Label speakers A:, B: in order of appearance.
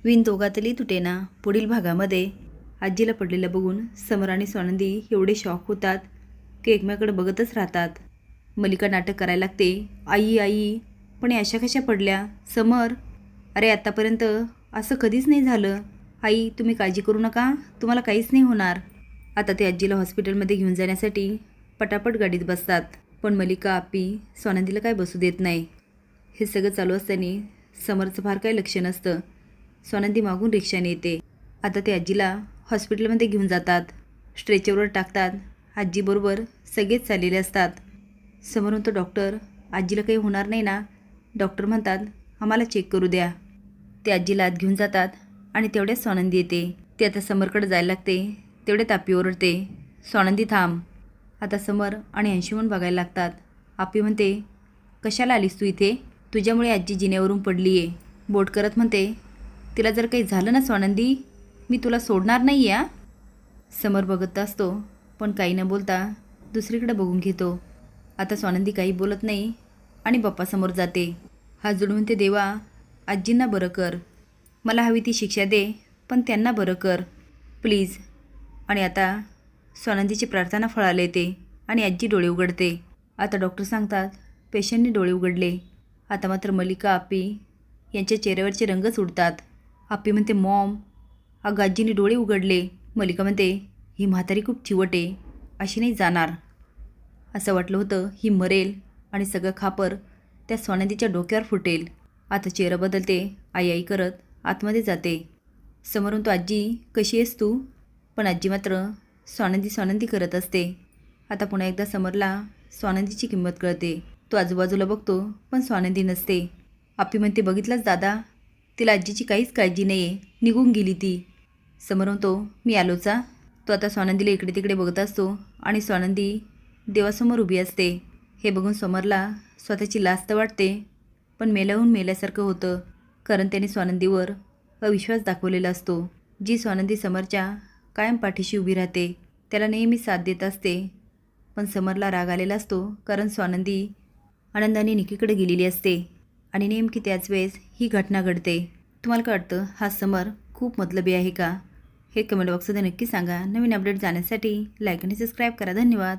A: विण दोघातली तुटेना पुढील भागामध्ये आजीला पडलेलं बघून समर आणि स्वानंदी एवढे शॉक होतात की एकमेकाकडे बघतच राहतात. मल्लिका नाटक करायला लागते, आई आई, पण या अशा कशा पडल्या? समर, अरे आत्तापर्यंत असं कधीच नाही झालं. आई तुम्ही काळजी करू नका, तुम्हाला काहीच नाही होणार. आता ते आजीला हॉस्पिटलमध्ये घेऊन जाण्यासाठी पटापट गाडीत बसतात. पण मल्लिका आपी स्वानंदीला काय बसू देत नाही. हे सगळं चालू असताना समरचं फार काही लक्ष नसतं. स्वानंदी मागून रिक्षाने येते. आता ते आजीला हॉस्पिटलमध्ये घेऊन जातात, स्ट्रेचरवर टाकतात. आजीबरोबर सगळेच चाललेले असतात. समोरून तो डॉक्टर, आजीला काही होणार नाही ना? डॉक्टर म्हणतात आम्हाला चेक करू द्या. ते आजीला आत घेऊन जातात आणि तेवढ्याच स्वानंदी येते. ते आता समरकडे जायला लागते, तेवढ्यात आपी ओरडते, स्वानंदी थांब. आता समर आणि अंशुमन बघायला लागतात. आपी म्हणते कशाला आलीस तू इथे? तुझ्यामुळे आजी जिन्यावरून पडली आहे. बोट करत म्हणते तिला जर काही झालं ना स्वानंदी, मी तुला सोडणार नाही या. समर बघत असतो पण काही न बोलता दुसरीकडे बघून घेतो. आता स्वानंदी काही बोलत नाही आणि बाप्पासमोर जाते. हात जोडून म्हणते देवा, आजींना बरं कर, मला हवी ती शिक्षा दे, पण त्यांना बरं कर प्लीज. आणि आता स्वानंदीची प्रार्थना फळाला येते आणि आजी डोळे उघडते. आता डॉक्टर सांगतात पेशंटने डोळे उघडले. आता मात्र मल्लिका आपी यांच्या चेहऱ्यावरचे रंगच उडतात. आपी म्हणते मॉम, अगं आजीने डोळे उघडले. मल्लिका म्हणते ही म्हातारी खूप चिवट आहे, अशी नाही जाणार. असं वाटलं होतं ही मरेल आणि सगळं खापर त्या स्वानंदीच्या डोक्यावर फुटेल. आता चेहरा बदलते, आई आई करत आतमध्ये जाते. समोरून तो आजी कशी आहेस तू? पण आजी मात्र स्वानंदी स्वानंदी करत असते. आता पुन्हा एकदा समरला स्वानंदीची किंमत कळते. तो आजूबाजूला बघतो पण स्वानंदी नसते. आपी म्हणते बघितलंच दादा, तिला आजीची काहीच काळजी नाही आहे, निघून गेली ती. समोर म्हणतो मी आलोचा. तो आता स्वानंदीला इकडे तिकडे बघत असतो आणि स्वानंदी देवासमोर उभी असते. हे बघून समरला स्वतःची लाज तर वाटते, पण मेल्याहून मेल्यासारखं होतं. कारण त्याने स्वानंदीवर अविश्वास दाखवलेला असतो. जी स्वानंदी समरच्या कायम पाठीशी उभी राहते, त्याला नेहमी साथ देत असते. पण समरला राग आलेला असतो कारण स्वानंदी आनंदाने निकीकडे गेलेली असते आणि नेमकी त्याच वेळेस ही घटना घडते. तुम्हाला काय वाटतं, हा समर खूप मतलबी आहे का? हे कमेंट बॉक्समध्ये नक्की सांगा. नवीन अपडेट जाण्यासाठी लाईक आणि सबस्क्राईब करा. धन्यवाद.